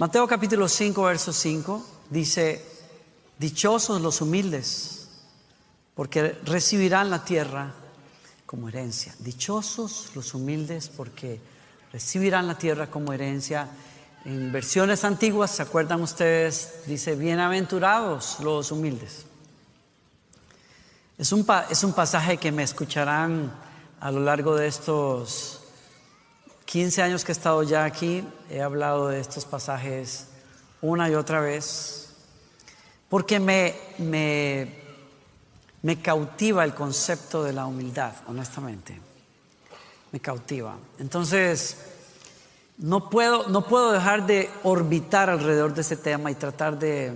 Mateo capítulo 5, verso 5 dice: dichosos los humildes, porque recibirán la tierra como herencia. Dichosos los humildes, porque recibirán la tierra como herencia. En versiones antiguas, ¿se acuerdan ustedes? Dice: bienaventurados los humildes. Es un pasaje que me escucharán a lo largo de estos 15 años que he estado ya aquí. He hablado de estos pasajes una y otra vez, porque me cautiva el concepto de la humildad, honestamente. Me cautiva. Entonces, no puedo dejar de orbitar alrededor de ese tema y tratar de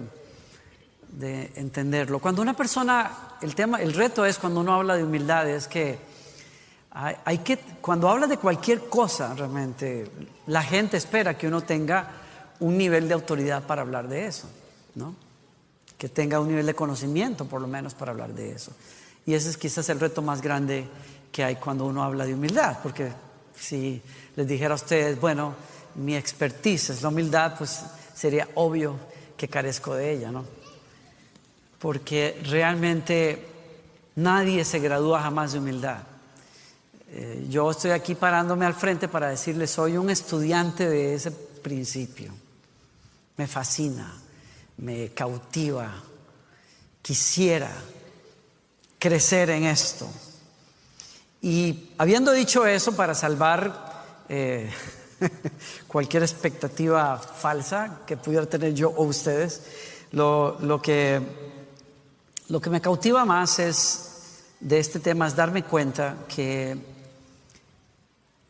entenderlo. Cuando una persona, el reto es, cuando uno habla de humildad, es que cuando habla de cualquier cosa, realmente la gente espera que uno tenga un nivel de autoridad para hablar de eso, ¿no? Que tenga un nivel de conocimiento, por lo menos, para hablar de eso. Y ese es quizás el reto más grande que hay cuando uno habla de humildad, porque si les dijera a ustedes, bueno, mi expertise es la humildad, pues sería obvio que carezco de ella, ¿no? Porque realmente nadie se gradúa jamás de humildad. Yo estoy aquí parándome al frente para decirles: soy un estudiante de ese principio. Me fascina, me cautiva, quisiera crecer en esto. Y habiendo dicho eso, para salvar cualquier expectativa falsa que pudiera tener yo o ustedes, lo que me cautiva más de este tema es darme cuenta que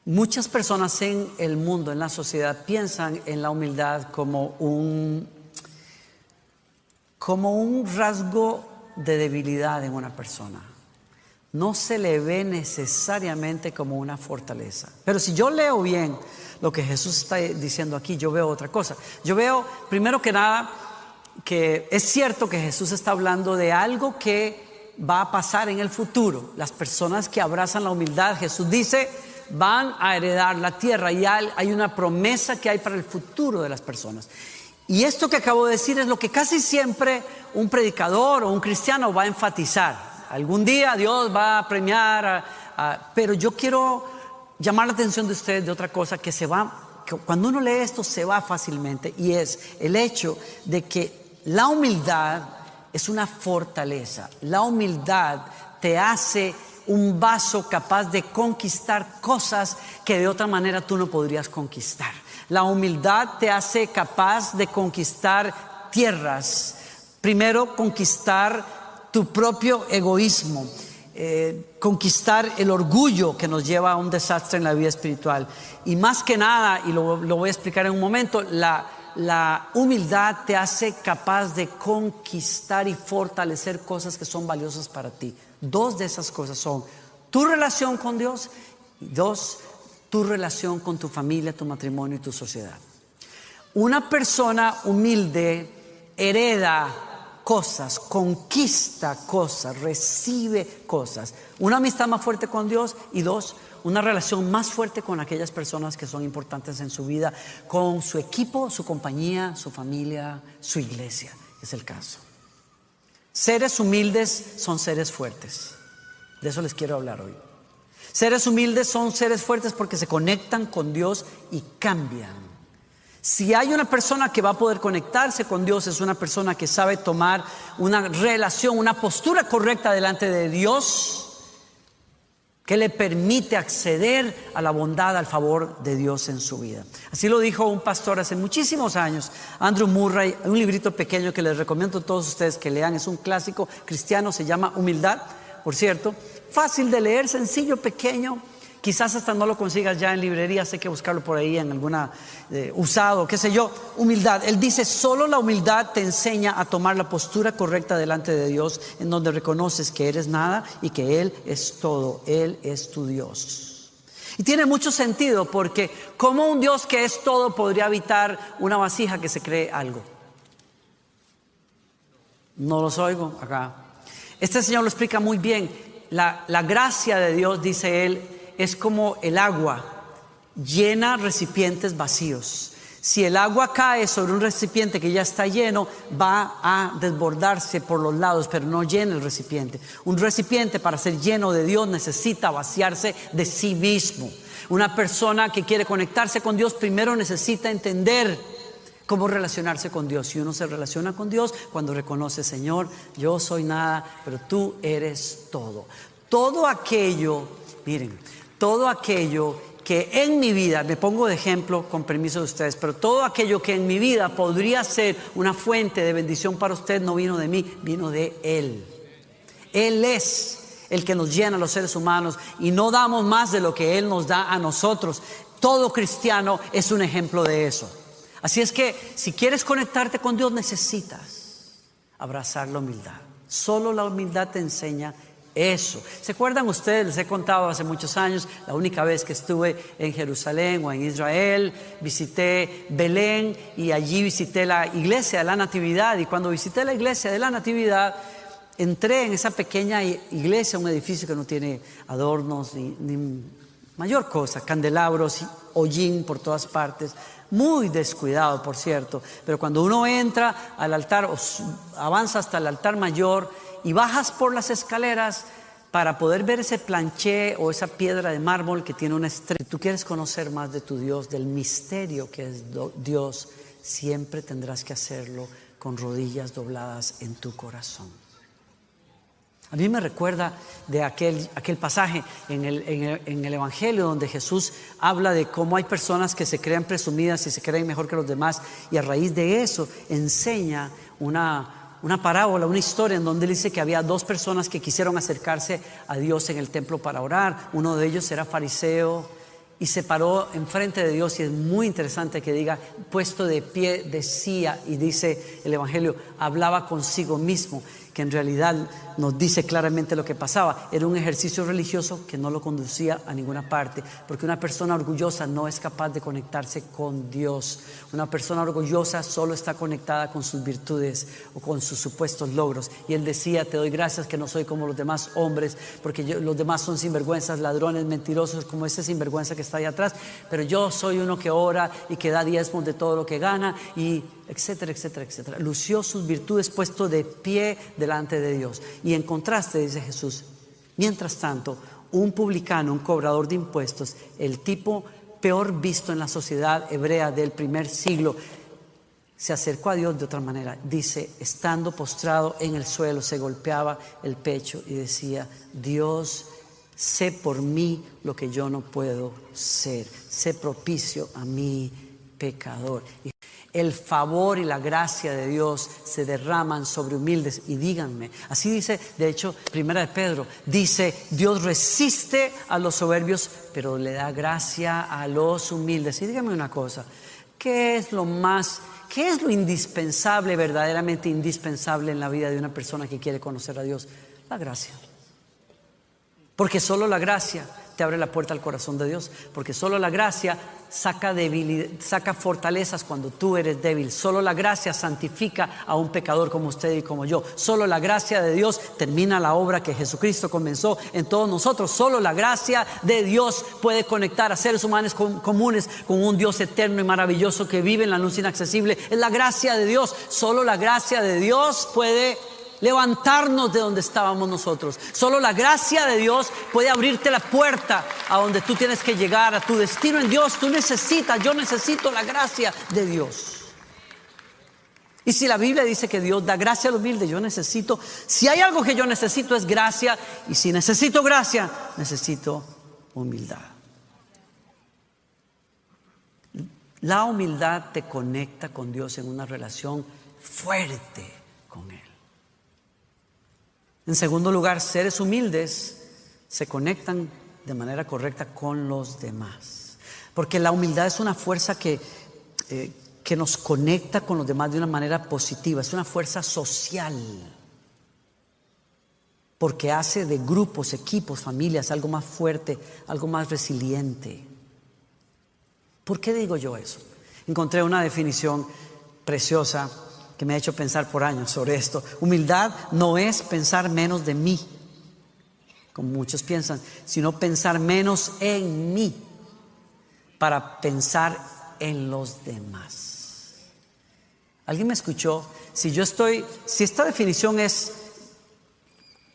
muchas personas en el mundo, en la sociedad, piensan en la humildad como un rasgo de debilidad en una persona. No se le ve necesariamente como una fortaleza. Pero si yo leo bien lo que Jesús está diciendo aquí, yo veo otra cosa. Yo veo, primero que nada, que es cierto que Jesús está hablando de algo que va a pasar en el futuro. Las personas que abrazan la humildad, Jesús dice, van a heredar la tierra, y hay una promesa que hay para el futuro de las personas. Y esto que acabo de decir es lo que casi siempre un predicador o un cristiano va a enfatizar. Algún día Dios va a premiar, pero yo quiero llamar la atención de ustedes de otra cosa que cuando uno lee esto se va fácilmente, y es el hecho de que la humildad es una fortaleza. La humildad te hace un vaso capaz de conquistar cosas que de otra manera tú no podrías conquistar. La humildad te hace capaz de conquistar tierras. Primero, conquistar tu propio egoísmo, conquistar el orgullo que nos lleva a un desastre en la vida espiritual. Y más que nada, y lo voy a explicar en un momento, la humildad te hace capaz de conquistar y fortalecer cosas que son valiosas para ti. Dos de esas cosas son tu relación con Dios y dos, tu relación con tu familia, tu matrimonio y tu sociedad. Una persona humilde hereda cosas, conquista cosas, recibe cosas. Una amistad más fuerte con Dios y dos, una relación más fuerte con aquellas personas que son importantes en su vida, con su equipo, su compañía, su familia, su iglesia. Es el caso. Seres humildes son seres fuertes. De eso les quiero hablar hoy. Seres humildes son seres fuertes porque se conectan con Dios y cambian. Si hay una persona que va a poder conectarse con Dios, es una persona que sabe tomar una relación, una postura correcta delante de Dios, que le permite acceder a la bondad, al favor de Dios en su vida. Así lo dijo un pastor hace muchísimos años, Andrew Murray, un librito pequeño que les recomiendo a todos ustedes que lean. Es un clásico cristiano, se llama Humildad, por cierto. Fácil de leer, sencillo, pequeño. Quizás hasta no lo consigas ya en librerías, hay que buscarlo por ahí en alguna usado, qué sé yo. Humildad. Él dice: solo la humildad te enseña a tomar la postura correcta delante de Dios, en donde reconoces que eres nada y que Él es todo. Él es tu Dios. Y tiene mucho sentido, porque ¿cómo un Dios que es todo podría habitar una vasija que se cree algo? No los oigo acá. Este señor lo explica muy bien. La gracia de Dios, dice él, es como el agua, llena recipientes vacíos. Si el agua cae sobre un recipiente que ya está lleno, va a desbordarse por los lados, pero no llena el recipiente. Un recipiente, para ser lleno de Dios, necesita vaciarse de sí mismo. Una persona que quiere conectarse con Dios primero necesita entender cómo relacionarse con Dios. Y uno se relaciona con Dios cuando reconoce: Señor, yo soy nada, pero tú eres todo. Todo aquello, miren, todo aquello que en mi vida, me pongo de ejemplo con permiso de ustedes, pero todo aquello que en mi vida podría ser una fuente de bendición para usted no vino de mí, vino de Él. Él es el que nos llena a los seres humanos y no damos más de lo que Él nos da a nosotros. Todo cristiano es un ejemplo de eso. Así es que si quieres conectarte con Dios, necesitas abrazar la humildad. Solo la humildad te enseña eso. ¿Se acuerdan ustedes? Les he contado hace muchos años, la única vez que estuve en Jerusalén o en Israel, visité Belén y allí visité la iglesia de la Natividad. Y cuando visité la iglesia de la Natividad, entré en esa pequeña iglesia, un edificio que no tiene adornos ni mayor cosa, candelabros y hollín por todas partes, muy descuidado, por cierto. Pero cuando uno entra al altar, avanza hasta el altar mayor y bajas por las escaleras para poder ver ese planché o esa piedra de mármol que tiene una estrella. Si tú quieres conocer más de tu Dios, del misterio que es Dios, siempre tendrás que hacerlo con rodillas dobladas en tu corazón. A mí me recuerda de aquel pasaje en el Evangelio donde Jesús habla de cómo hay personas que se creen presumidas y se creen mejor que los demás, y a raíz de eso enseña una parábola, una historia en donde él dice que había dos personas que quisieron acercarse a Dios en el templo para orar. Uno de ellos era fariseo y se paró enfrente de Dios, y es muy interesante que diga, puesto de pie decía, y dice el Evangelio, hablaba consigo mismo, que en realidad nos dice claramente lo que pasaba. Era un ejercicio religioso que no lo conducía a ninguna parte, porque una persona orgullosa no es capaz de conectarse con Dios. Una persona orgullosa solo está conectada con sus virtudes o con sus supuestos logros. Y él decía: te doy gracias que no soy como los demás hombres, porque los demás son sinvergüenzas, ladrones, mentirosos, como ese sinvergüenza que está ahí atrás, pero yo soy uno que ora y que da diezmos de todo lo que gana, y etcétera, etcétera, etcétera. Lució sus virtudes puesto de pie delante de Dios. Y en contraste, dice Jesús, mientras tanto, un publicano, un cobrador de impuestos, el tipo peor visto en la sociedad hebrea del primer siglo, se acercó a Dios de otra manera. Dice, estando postrado en el suelo, se golpeaba el pecho y decía: Dios, sé por mí lo que yo no puedo ser, sé propicio a mí, pecador. El favor y la gracia de Dios se derraman sobre humildes. Y díganme, así dice, de hecho, Primera de Pedro, dice: Dios resiste a los soberbios, pero le da gracia a los humildes. Y díganme una cosa, ¿qué es lo indispensable, verdaderamente indispensable en la vida de una persona que quiere conocer a Dios? La gracia. Porque solo la gracia te abre la puerta al corazón de Dios, porque solo la gracia saca fortalezas cuando tú eres débil. Solo la gracia santifica a un pecador como usted y como yo. Solo la gracia de Dios termina la obra que Jesucristo comenzó en todos nosotros. Solo la gracia de Dios puede conectar a seres humanos comunes con un Dios eterno y maravilloso que vive en la luz inaccesible. Es la gracia de Dios. Solo la gracia de Dios puede levantarnos de donde estábamos nosotros. Solo la gracia de Dios puede abrirte la puerta a donde tú tienes que llegar, a tu destino en Dios. Yo necesito la gracia de Dios. Y si la Biblia dice que Dios da gracia al humilde, si hay algo que yo necesito, es gracia. Y si necesito gracia, necesito humildad. La humildad te conecta con Dios en una relación fuerte con Él. En segundo lugar, seres humildes se conectan de manera correcta con los demás. Porque la humildad es una fuerza que nos conecta con los demás de una manera positiva. Es una fuerza social. Porque hace de grupos, equipos, familias algo más fuerte, algo más resiliente. ¿Por qué digo yo eso? Encontré una definición preciosa que me ha hecho pensar por años sobre esto. Humildad no es pensar menos de mí, como muchos piensan, sino pensar menos en mí para pensar en los demás. ¿Alguien me escuchó? Si esta definición es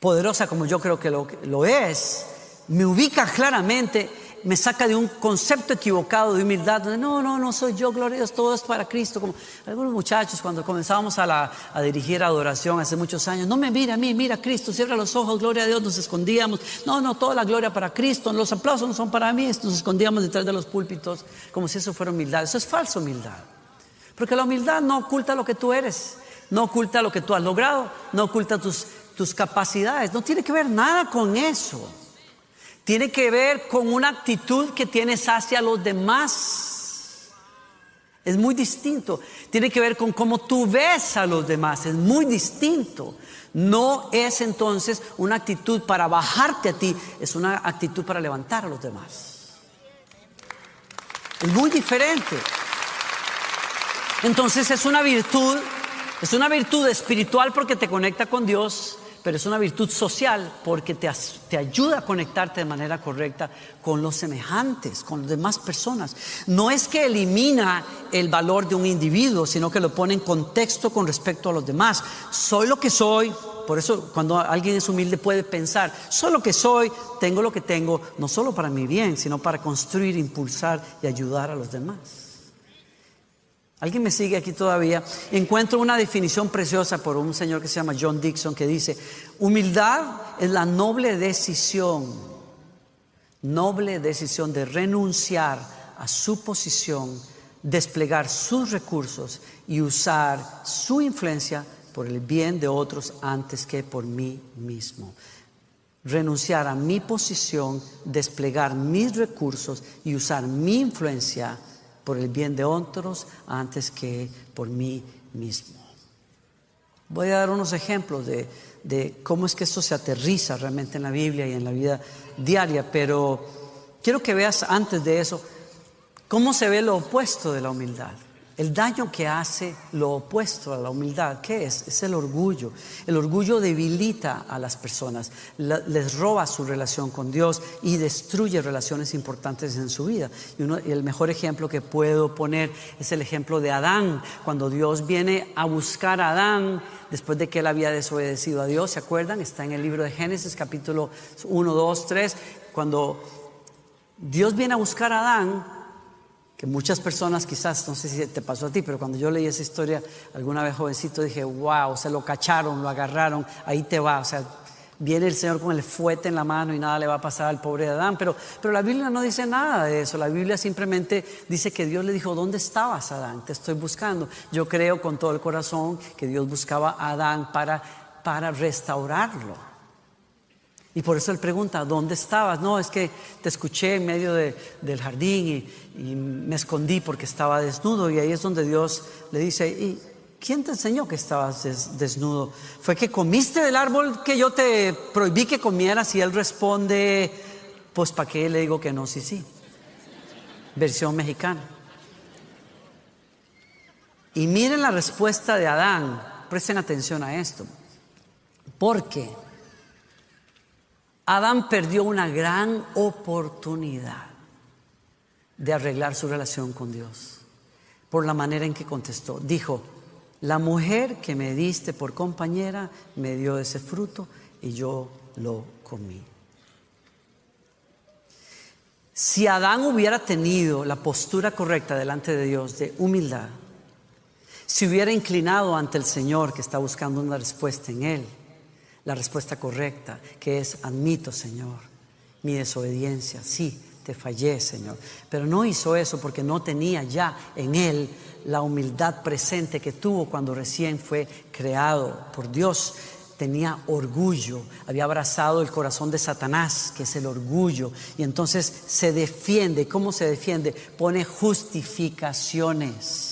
poderosa como yo creo que lo es, me ubica claramente, me saca de un concepto equivocado de humildad, donde no soy yo, gloria a Dios, todo es para Cristo. Como algunos muchachos cuando comenzábamos a dirigir adoración hace muchos años, no me mira a mí, mira a Cristo, cierra los ojos, gloria a Dios, nos escondíamos, toda la gloria para Cristo, los aplausos no son para mí, nos escondíamos detrás de los púlpitos como si eso fuera humildad. Eso es falsa humildad, porque la humildad no oculta lo que tú eres, no oculta lo que tú has logrado, no oculta tus capacidades, no tiene que ver nada con eso. Tiene que ver con una actitud que tienes hacia los demás. Es muy distinto. Tiene que ver con cómo tú ves a los demás. Es muy distinto. No es entonces una actitud para bajarte a ti. Es una actitud para levantar a los demás. Es muy diferente. Entonces es una virtud espiritual porque te conecta con Dios. Pero es una virtud social porque te ayuda a conectarte de manera correcta con los semejantes, con las demás personas. No es que elimina el valor de un individuo, sino que lo pone en contexto con respecto a los demás. Soy lo que soy. Por eso cuando alguien es humilde puede pensar, soy lo que soy, tengo lo que tengo, no solo para mi bien, sino para construir, impulsar y ayudar a los demás. ¿Alguien me sigue aquí todavía? Encuentro una definición preciosa por un señor que se llama John Dixon que dice: humildad es la noble decisión de renunciar a su posición, desplegar sus recursos y usar su influencia por el bien de otros antes que por mí mismo. Renunciar a mi posición, desplegar mis recursos y usar mi influencia por el bien de otros antes que por mí mismo. Voy a dar unos ejemplos de cómo es que esto se aterriza realmente en la Biblia y en la vida diaria, pero quiero que veas antes de eso cómo se ve lo opuesto de la humildad. El daño que hace lo opuesto a la humildad, ¿qué es? Es el orgullo. El orgullo debilita a las personas, les roba su relación con Dios y destruye relaciones importantes en su vida. Y el mejor ejemplo que puedo poner es el ejemplo de Adán. Cuando Dios viene a buscar a Adán, después de que él había desobedecido a Dios, ¿se acuerdan? Está en el libro de Génesis, capítulo 1, 2, 3. Cuando Dios viene a buscar a Adán, que muchas personas quizás, no sé si te pasó a ti, pero cuando yo leí esa historia alguna vez jovencito dije, wow, se lo cacharon, lo agarraron, ahí te va, o sea, viene el Señor con el fuete en la mano y nada le va a pasar al pobre Adán, pero la Biblia no dice nada de eso. La Biblia simplemente dice que Dios le dijo, ¿dónde estabas, Adán? Te estoy buscando. Yo creo con todo el corazón que Dios buscaba a Adán para restaurarlo. Y por eso él pregunta, ¿dónde estabas? No, es que te escuché en medio del jardín y me escondí porque estaba desnudo. Y ahí es donde Dios le dice, ¿y quién te enseñó que estabas desnudo? ¿Fue que comiste del árbol que yo te prohibí que comieras? Y él responde, pues ¿para qué le digo que no? Sí. Versión mexicana. Y miren la respuesta de Adán. Presten atención a esto. Porque Adán perdió una gran oportunidad de arreglar su relación con Dios por la manera en que contestó. Dijo, la mujer que me diste por compañera me dio ese fruto y yo lo comí. Si Adán hubiera tenido la postura correcta delante de Dios de humildad, si hubiera inclinado ante el Señor que está buscando una respuesta en él, la respuesta correcta, que es, admito, Señor, mi desobediencia, sí, te fallé, Señor. Pero no hizo eso porque no tenía ya en él la humildad presente que tuvo cuando recién fue creado por Dios. Tenía orgullo, había abrazado el corazón de Satanás, que es el orgullo, y entonces se defiende. ¿Cómo se defiende? Pone justificaciones.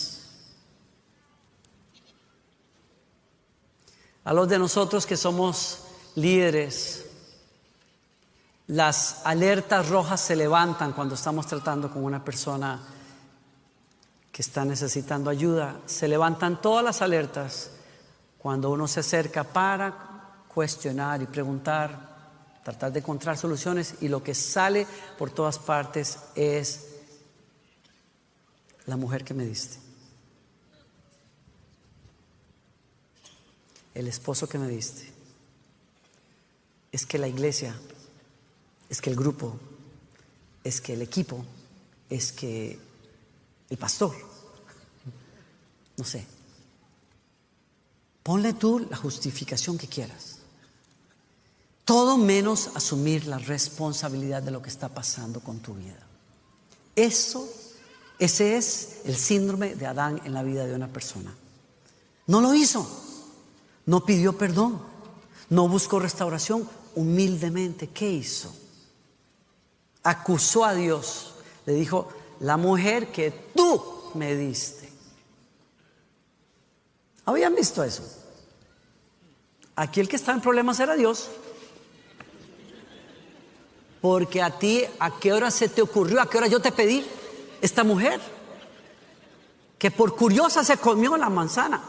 A los de nosotros que somos líderes, las alertas rojas se levantan cuando estamos tratando con una persona que está necesitando ayuda. Se levantan todas las alertas cuando uno se acerca para cuestionar y preguntar, tratar de encontrar soluciones, y lo que sale por todas partes es la mujer que me diste, el esposo que me diste, es que la iglesia, es que el grupo, es que el equipo, es que el pastor, no sé. Ponle tú la justificación que quieras. Todo menos asumir la responsabilidad de lo que está pasando con tu vida. Ese es el síndrome de Adán en la vida de una persona. No lo hizo, no pidió perdón, no buscó restauración. Humildemente, ¿qué hizo? Acusó a Dios, le dijo: la mujer que tú me diste. ¿Habían visto eso? Aquí el que está en problemas era Dios. Porque a ti, ¿a qué hora se te ocurrió? ¿A qué hora yo te pedí? Esta mujer que por curiosa se comió la manzana.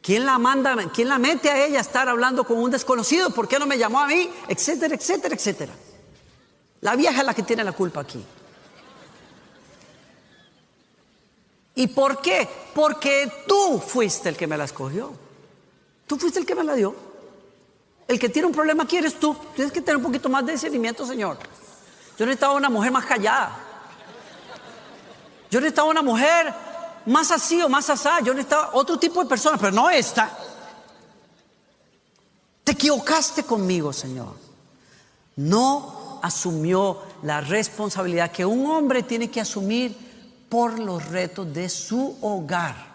¿Quién la manda? ¿Quién la mete a ella a estar hablando con un desconocido? ¿Por qué no me llamó a mí? Etcétera, etcétera, etcétera. La vieja es la que tiene la culpa aquí. ¿Y por qué? Porque tú fuiste el que me la escogió. Tú fuiste el que me la dio. El que tiene un problema aquí eres tú. Tienes que tener un poquito más de discernimiento, Señor. Yo necesitaba una mujer más callada. Yo necesitaba una mujer más así o más asá. Yo necesitaba otro tipo de persona, pero no esta. Te equivocaste conmigo, Señor. No asumió la responsabilidad que un hombre tiene que asumir por los retos de su hogar.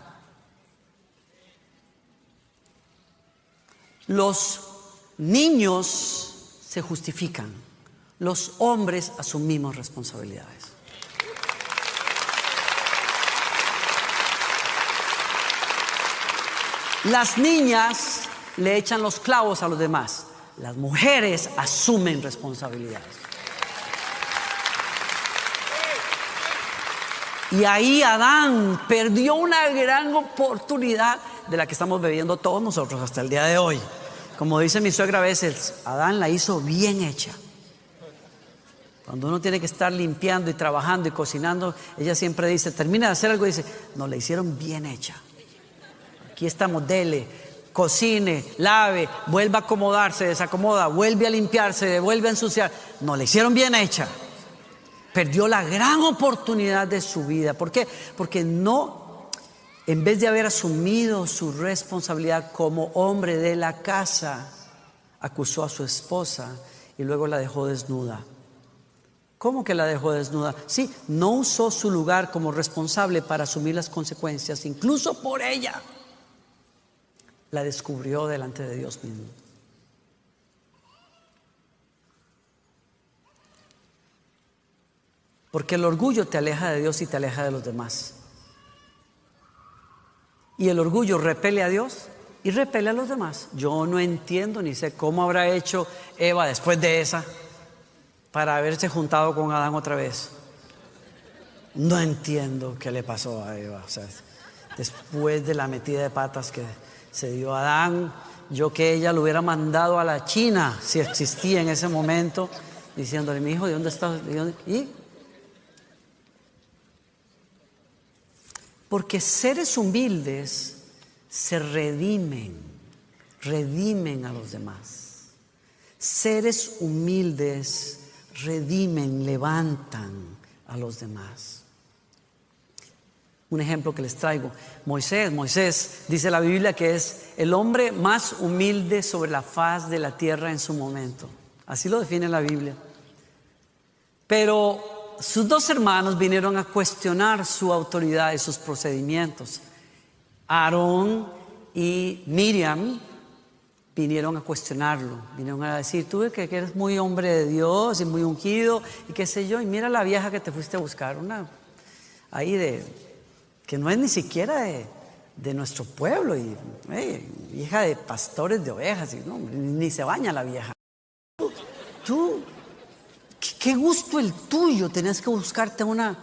Los niños se justifican, los hombres asumimos responsabilidades. Las niñas le echan los clavos a los demás, las mujeres asumen responsabilidades. Y ahí Adán perdió una gran oportunidad de la que estamos bebiendo todos nosotros hasta el día de hoy. Como dice mi suegra a veces, Adán la hizo bien hecha. Cuando uno tiene que estar limpiando y trabajando y cocinando, ella siempre dice, termina de hacer algo y dice, no, la hicieron bien hecha. Aquí estamos, dele, cocine, lave, vuelva a acomodarse, desacomoda, vuelve a limpiarse, vuelve a ensuciar. No, la hicieron bien hecha. Perdió la gran oportunidad de su vida. ¿Por qué? Porque no, en vez de haber asumido su responsabilidad como hombre de la casa, acusó a su esposa y luego la dejó desnuda. ¿Cómo que la dejó desnuda? Sí, no usó su lugar como responsable para asumir las consecuencias, incluso por ella. La descubrió delante de Dios mismo. Porque el orgullo te aleja de Dios y te aleja de los demás. Y el orgullo repele a Dios y repele a los demás. Yo no entiendo ni sé cómo habrá hecho Eva después de esa para haberse juntado con Adán otra vez. No entiendo qué le pasó a Eva. O sea, después de la metida de patas que se dio a Adán, yo que ella lo hubiera mandado a la China, si existía en ese momento, diciéndole, mi hijo, ¿de dónde estás? ¿Y? Porque seres humildes se redimen a los demás. Seres humildes redimen, levantan a los demás. Un ejemplo que les traigo, Moisés dice la Biblia que es el hombre más humilde sobre la faz de la tierra en su momento. Así lo define la Biblia. Pero sus dos hermanos vinieron a cuestionar su autoridad y sus procedimientos. Aarón y Miriam vinieron a cuestionarlo, vinieron a decir, tú que eres muy hombre de Dios y muy ungido y qué sé yo, y mira la vieja que te fuiste a buscar, una ahí que no es ni siquiera de nuestro pueblo, y hija de pastores de ovejas, y no, ni se baña la vieja. Tú qué gusto el tuyo, tenías que buscarte una.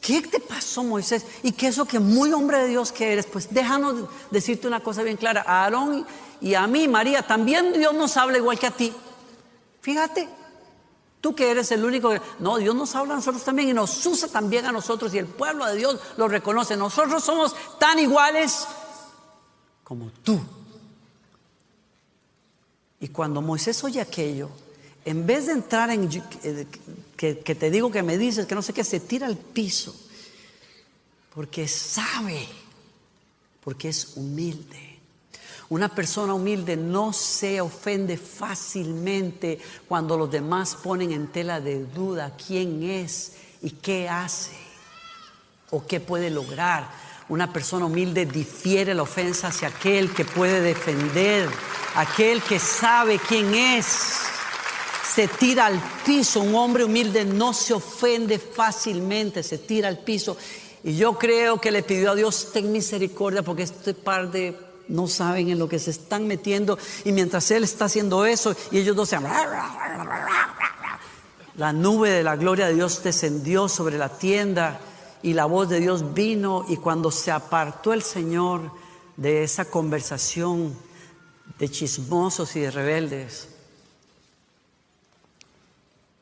¿Qué te pasó, Moisés? Y que eso que muy hombre de Dios que eres, pues déjanos decirte una cosa bien clara. A Aarón y a mí, María, también Dios nos habla igual que a ti. Fíjate, Tú que eres el único que... No, Dios nos habla a nosotros también y nos usa también a nosotros y el pueblo de Dios lo reconoce. Nosotros somos tan iguales como tú. Y cuando Moisés oye aquello, en vez de entrar en que te digo que me dices, que no sé qué, se tira al piso. Porque sabe, porque es humilde. Una persona humilde no se ofende fácilmente cuando los demás ponen en tela de duda quién es y qué hace o qué puede lograr. Una persona humilde difiere la ofensa hacia aquel que puede defender, aquel que sabe quién es. Se tira al piso. Un hombre humilde no se ofende fácilmente, se tira al piso. Y yo creo que le pidió a Dios: ten misericordia, porque este par de no saben en lo que se están metiendo. Y mientras él está haciendo eso y ellos dos se... La nube de la gloria de Dios descendió sobre la tienda y la voz de Dios vino. Y cuando se apartó el Señor de esa conversación de chismosos y de rebeldes,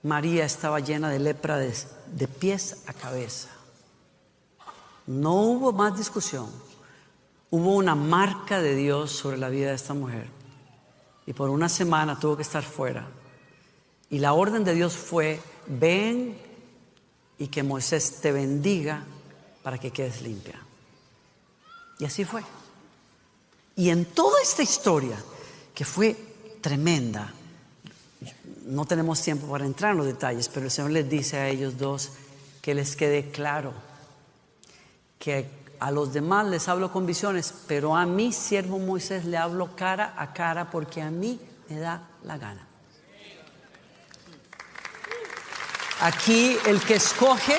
María estaba llena de lepra de pies a cabeza. No hubo más discusión. Hubo una marca de Dios sobre la vida de esta mujer. Y por una semana tuvo que estar fuera. Y la orden de Dios fue: ven y que Moisés te bendiga para que quedes limpia. Y así fue. Y en toda esta historia, que fue tremenda, no tenemos tiempo para entrar en los detalles, pero el Señor les dice a ellos dos que les quede claro que a los demás les hablo con visiones, pero a mi siervo Moisés le hablo cara a cara, porque a mí me da la gana. Aquí el que escoge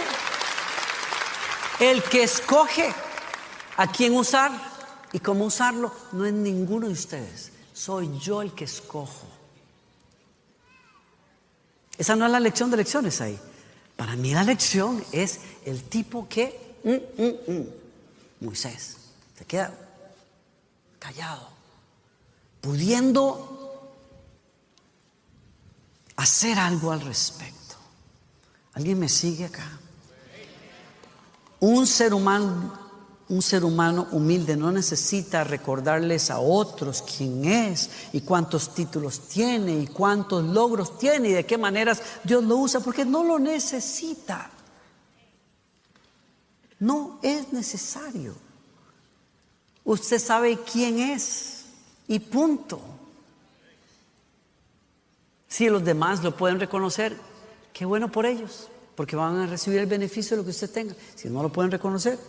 a quién usar y cómo usarlo no es ninguno de ustedes. Soy yo el que escojo. Esa no es la lección de lecciones ahí. Para mí la lección es el tipo que Moisés se queda callado, pudiendo hacer algo al respecto. ¿Alguien me sigue acá? Un ser humano humilde no necesita recordarles a otros quién es y cuántos títulos tiene y cuántos logros tiene y de qué maneras Dios lo usa, porque no lo necesita. No es necesario. Usted sabe quién es y punto. Si los demás lo pueden reconocer, qué bueno por ellos, porque van a recibir el beneficio de lo que usted tenga. Si no lo pueden reconocer,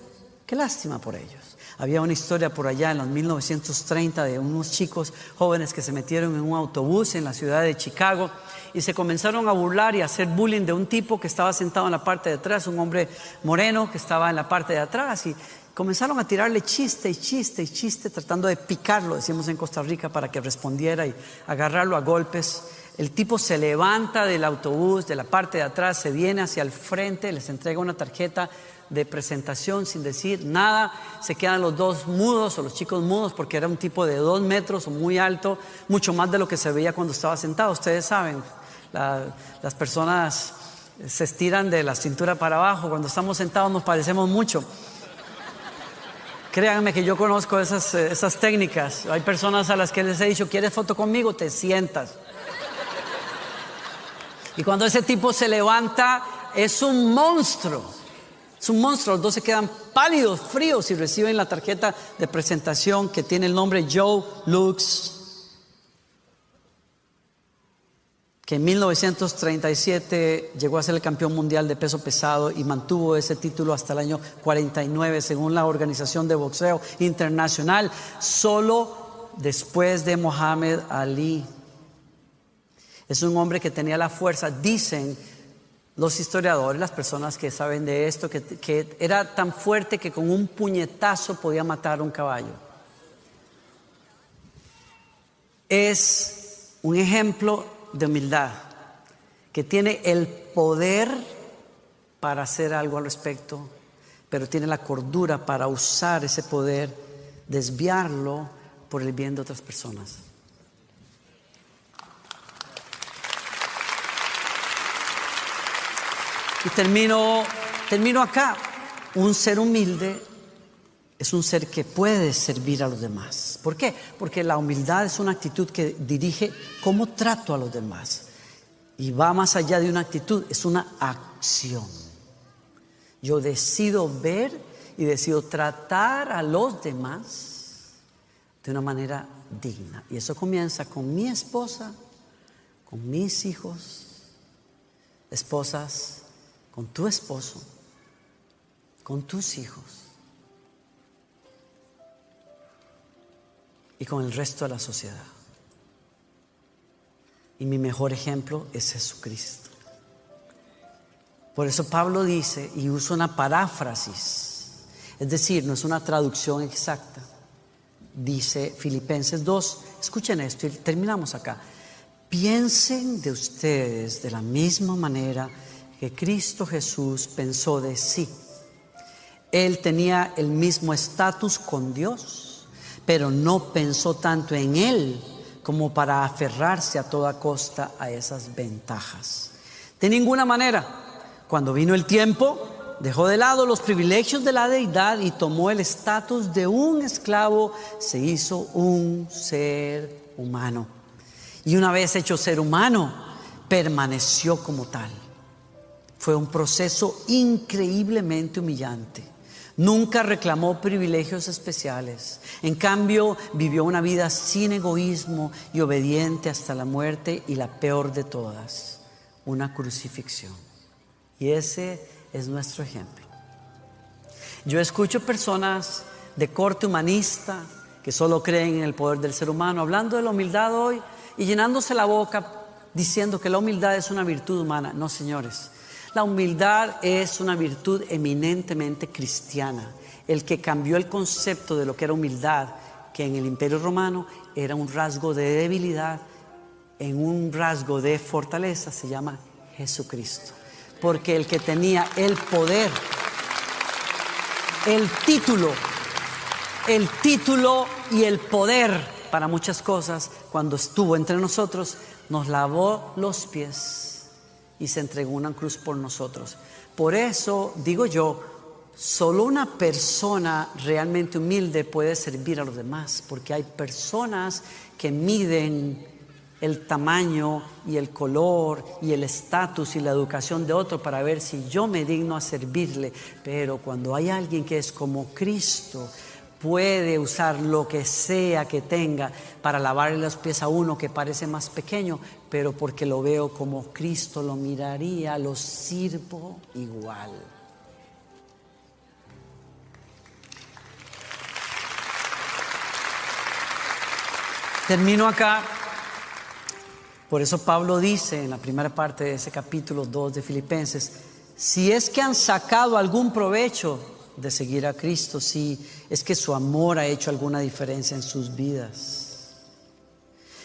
qué lástima por ellos. Había una historia por allá en los 1930 de unos chicos jóvenes que se metieron en un autobús en la ciudad de Chicago y se comenzaron a burlar y a hacer bullying de un tipo que estaba sentado en la parte de atrás, un hombre moreno que estaba en la parte de atrás, y comenzaron a tirarle chiste y chiste y chiste, tratando de picarlo, decimos en Costa Rica, para que respondiera y agarrarlo a golpes. El tipo se levanta del autobús, de la parte de atrás, se viene hacia el frente, les entrega una tarjeta de presentación sin decir nada. Se quedan los dos mudos, o los chicos mudos, porque era un tipo de 2 metros o muy alto, mucho más de lo que se veía cuando estaba sentado. Ustedes saben, las personas se estiran de la cintura para abajo. Cuando estamos sentados nos parecemos mucho. Créanme que yo conozco esas técnicas. Hay personas a las que les he dicho: ¿quieres foto conmigo? Te sientas. Y cuando ese tipo se levanta, es un monstruo. Es un monstruo. Los dos se quedan pálidos, fríos, y reciben la tarjeta de presentación que tiene el nombre Joe Lux, que en 1937 llegó a ser el campeón mundial de peso pesado y mantuvo ese título hasta el año 49, según la Organización de Boxeo Internacional, solo después de Muhammad Ali. Es un hombre que tenía la fuerza, dicen los historiadores, las personas que saben de esto, que era tan fuerte que con un puñetazo podía matar a un caballo. Es un ejemplo de humildad, que tiene el poder para hacer algo al respecto, pero tiene la cordura para usar ese poder, desviarlo por el bien de otras personas. Y termino acá. Un ser humilde es un ser que puede servir a los demás. ¿Por qué? Porque la humildad es una actitud que dirige cómo trato a los demás. Y va más allá de una actitud, es una acción. Yo decido ver y decido tratar a los demás de una manera digna. Y eso comienza con mi esposa, con mis hijos, esposas, con tu esposo, con tus hijos y con el resto de la sociedad. Y mi mejor ejemplo es Jesucristo. Por eso Pablo dice, y usa una paráfrasis, es decir, no es una traducción exacta. Dice Filipenses 2, escuchen esto y terminamos acá. Piensen de ustedes de la misma manera que Cristo Jesús pensó de sí. Él tenía el mismo estatus con Dios, pero no pensó tanto en Él como para aferrarse a toda costa a esas ventajas. De ninguna manera. Cuando vino el tiempo, dejó de lado los privilegios de la deidad y tomó el estatus de un esclavo, se hizo un ser humano. Y una vez hecho ser humano, permaneció como tal. Fue un proceso increíblemente humillante. Nunca reclamó privilegios especiales. En cambio, vivió una vida sin egoísmo y obediente hasta la muerte y la peor de todas, una crucifixión. Y ese es nuestro ejemplo. Yo escucho personas de corte humanista que solo creen en el poder del ser humano, hablando de la humildad hoy y llenándose la boca diciendo que la humildad es una virtud humana. No, señores. La humildad es una virtud eminentemente cristiana. El que cambió el concepto de lo que era humildad, que en el Imperio Romano era un rasgo de debilidad, en un rasgo de fortaleza, se llama Jesucristo. Porque el que tenía el poder, el título y el poder para muchas cosas, cuando estuvo entre nosotros, nos lavó los pies y se entregó una cruz por nosotros. Por eso digo yo, solo una persona realmente humilde puede servir a los demás, porque hay personas que miden el tamaño y el color y el estatus y la educación de otro para ver si yo me digno a servirle. Pero cuando hay alguien que es como Cristo, puede usar lo que sea que tenga para lavarle los pies a uno que parece más pequeño, pero porque lo veo como Cristo lo miraría, lo sirvo igual. Termino acá. Por eso Pablo dice en la primera parte de ese capítulo 2 de Filipenses, si es que han sacado algún provecho de seguir a Cristo, si es que su amor ha hecho alguna diferencia en sus vidas,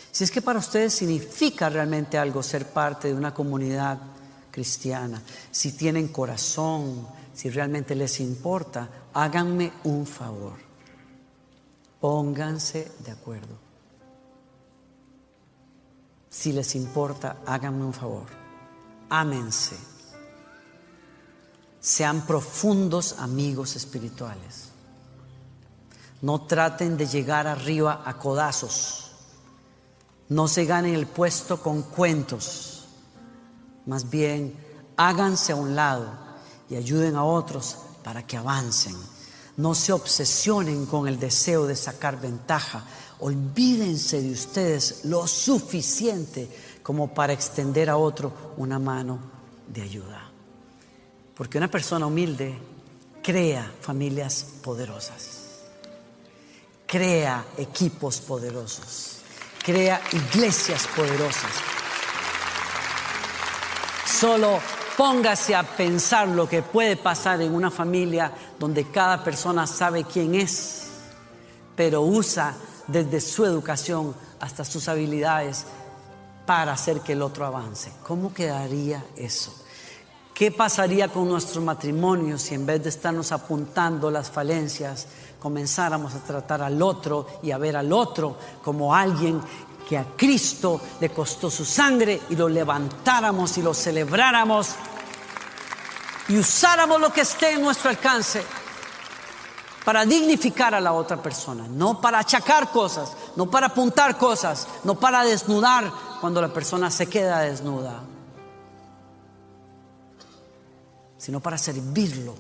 si es que para ustedes significa realmente algo ser parte de una comunidad cristiana, si tienen corazón, si realmente les importa, háganme un favor, pónganse de acuerdo. Si les importa, háganme un favor, ámense, sean profundos amigos espirituales. No traten de llegar arriba a codazos, no se ganen el puesto con cuentos, más bien háganse a un lado y ayuden a otros para que avancen. No se obsesionen con el deseo de sacar ventaja. Olvídense de ustedes lo suficiente como para extender a otro una mano de ayuda. Porque una persona humilde crea familias poderosas, crea equipos poderosos, crea iglesias poderosas. Solo póngase a pensar lo que puede pasar en una familia donde cada persona sabe quién es, pero usa desde su educación hasta sus habilidades para hacer que el otro avance. ¿Cómo quedaría eso? ¿Qué pasaría con nuestros matrimonios si en vez de estarnos apuntando las falencias, comenzáramos a tratar al otro y a ver al otro como alguien que a Cristo le costó su sangre y lo levantáramos y lo celebráramos y usáramos lo que esté en nuestro alcance para dignificar a la otra persona, no para achacar cosas, no para apuntar cosas, no para desnudar cuando la persona se queda desnuda, sino para servirlo,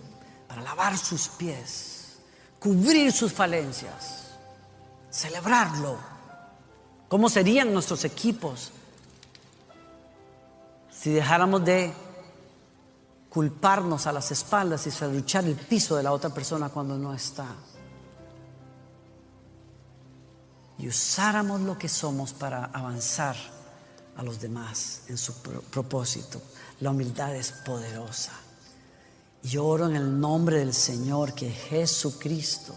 para lavar sus pies, cubrir sus falencias, celebrarlo. ¿Cómo serían nuestros equipos si dejáramos de culparnos a las espaldas y serruchar el piso de la otra persona cuando no está? Y usáramos lo que somos para avanzar a los demás en su propósito. La humildad es poderosa. Y oro en el nombre del Señor que Jesucristo,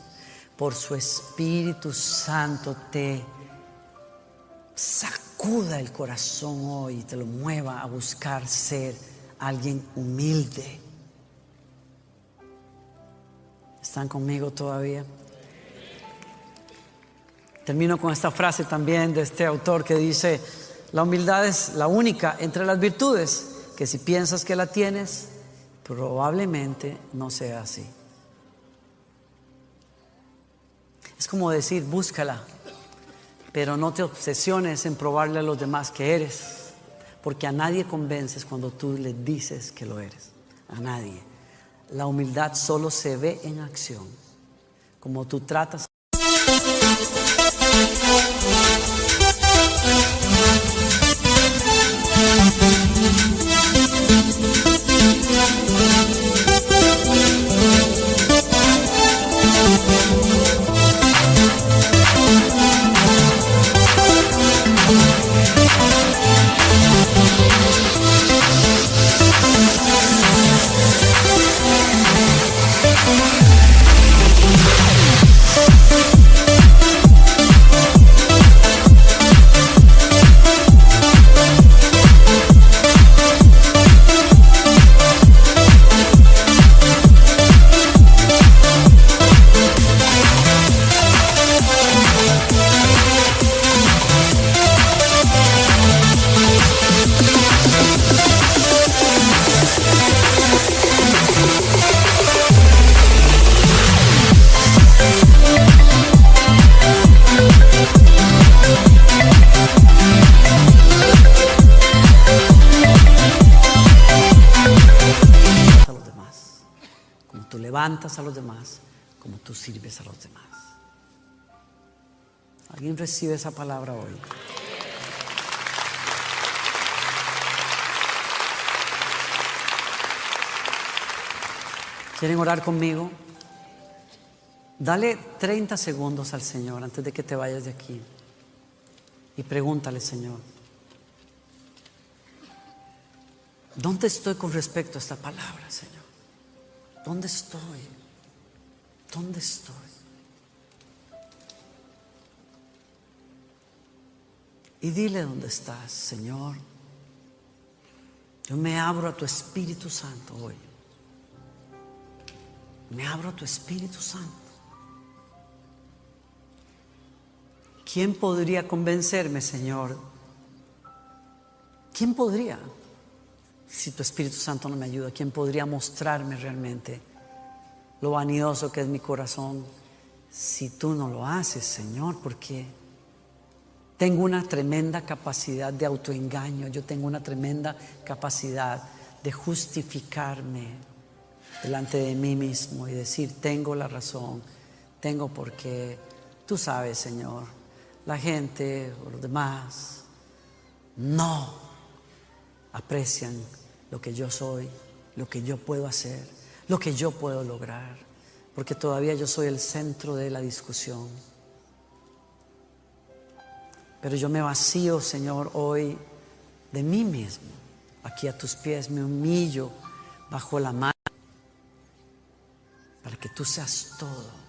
por su Espíritu Santo, te sacuda el corazón hoy y te lo mueva a buscar ser alguien humilde. ¿Están conmigo todavía? Termino con esta frase también de este autor que dice: la humildad es la única entre las virtudes que si piensas que la tienes, probablemente no sea así. Es como decir, búscala, pero no te obsesiones en probarle a los demás que eres, porque a nadie convences cuando tú le dices que lo eres. A nadie. La humildad solo se ve en acción, como tú tratas. Levantas a los demás, como tú sirves a los demás. ¿Alguien recibe esa palabra hoy? ¿Quieren orar conmigo? Dale 30 segundos al Señor antes de que te vayas de aquí y pregúntale: Señor, ¿dónde estoy con respecto a esta palabra, Señor? ¿Dónde estoy? ¿Dónde estoy? Y dile dónde estás: Señor, yo me abro a tu Espíritu Santo hoy. Me abro a tu Espíritu Santo. ¿Quién podría convencerme, Señor? ¿Quién podría? Si tu Espíritu Santo no me ayuda, ¿quién podría mostrarme realmente lo vanidoso que es mi corazón si tú no lo haces, Señor? Porque tengo una tremenda capacidad de autoengaño, yo tengo una tremenda capacidad de justificarme delante de mí mismo y decir: tengo la razón, tengo por qué. Tú sabes, Señor, la gente o los demás no aprecian lo que yo soy, lo que yo puedo hacer, lo que yo puedo lograr, porque todavía yo soy el centro de la discusión. Pero yo me vacío, Señor, hoy de mí mismo. Aquí a tus pies me humillo bajo la mano para que tú seas todo.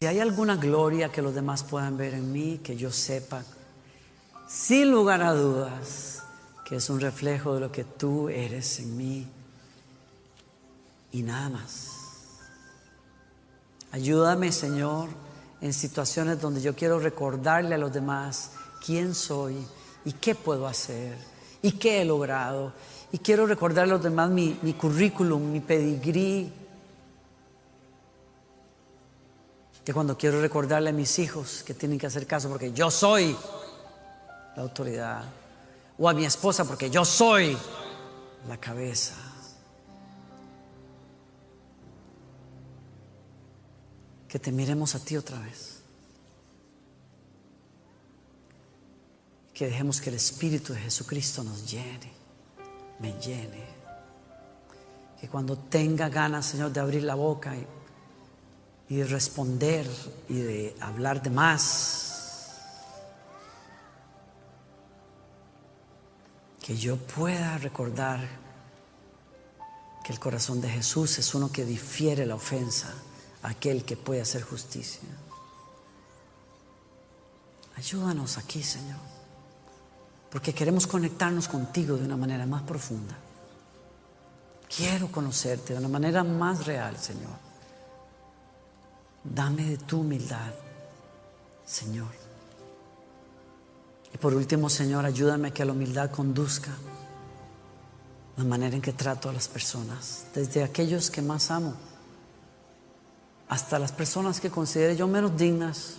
Si hay alguna gloria que los demás puedan ver en mí, que yo sepa, sin lugar a dudas, que es un reflejo de lo que tú eres en mí y nada más. Ayúdame, Señor, en situaciones donde yo quiero recordarle a los demás quién soy y qué puedo hacer y qué he logrado. Y quiero recordarle a los demás mi currículum, mi pedigrí. Que cuando quiero recordarle a mis hijos que tienen que hacer caso porque yo soy la autoridad. O a mi esposa porque yo soy la cabeza. Que te miremos a ti otra vez. Que dejemos que el Espíritu de Jesucristo nos llene, me llene. Que cuando tenga ganas, Señor, de abrir la boca y de responder y de hablar de más, que yo pueda recordar que el corazón de Jesús es uno que difiere la ofensa a aquel que puede hacer justicia. Ayúdanos aquí, Señor, porque queremos conectarnos contigo de una manera más profunda. Quiero conocerte de una manera más real, Señor. Dame de tu humildad, Señor. Y por último, Señor, ayúdame a que la humildad conduzca la manera en que trato a las personas, desde aquellos que más amo hasta las personas que considere yo menos dignas,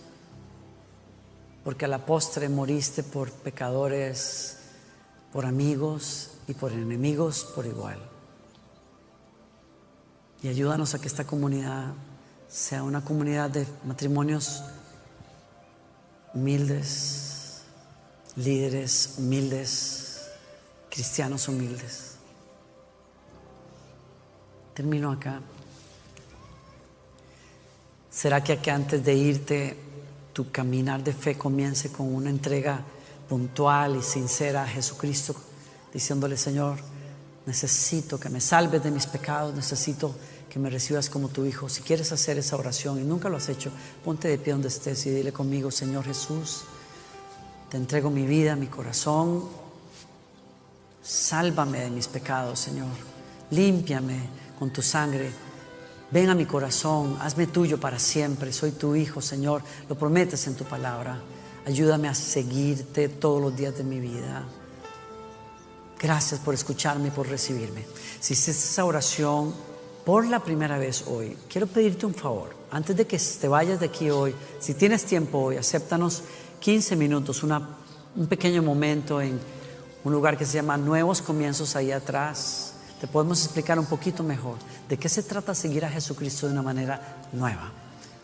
porque a la postre moriste por pecadores, por amigos y por enemigos por igual. Y ayúdanos a que esta comunidad sea una comunidad de matrimonios humildes, líderes humildes, cristianos humildes. Termino acá. ¿Será que antes de irte, tu caminar de fe comience con una entrega puntual y sincera a Jesucristo, diciéndole: Señor, necesito que me salves de mis pecados, necesito que me recibas como tu hijo? Si quieres hacer esa oración y nunca lo has hecho, ponte de pie donde estés y dile conmigo: Señor Jesús, te entrego mi vida, mi corazón, sálvame de mis pecados, Señor, límpiame con tu sangre, ven a mi corazón, hazme tuyo para siempre, soy tu hijo, Señor, lo prometes en tu palabra, ayúdame a seguirte todos los días de mi vida. Gracias por escucharme y por recibirme. Si hiciste esa oración por la primera vez hoy, quiero pedirte un favor. Antes de que te vayas de aquí hoy, si tienes tiempo hoy, acéptanos 15 minutos, un pequeño momento en un lugar que se llama Nuevos Comienzos, ahí atrás. Te podemos explicar un poquito mejor de qué se trata seguir a Jesucristo de una manera nueva.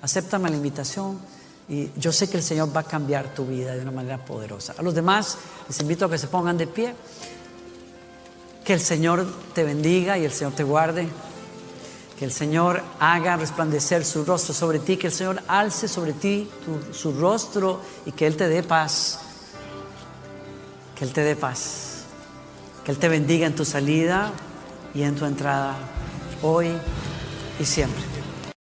Acéptame la invitación y yo sé que el Señor va a cambiar tu vida de una manera poderosa. A los demás les invito a que se pongan de pie. Que el Señor te bendiga y el Señor te guarde. Que el Señor haga resplandecer su rostro sobre ti. Que el Señor alce sobre ti su rostro y que Él te dé paz. Que Él te dé paz. Que Él te bendiga en tu salida y en tu entrada, hoy y siempre.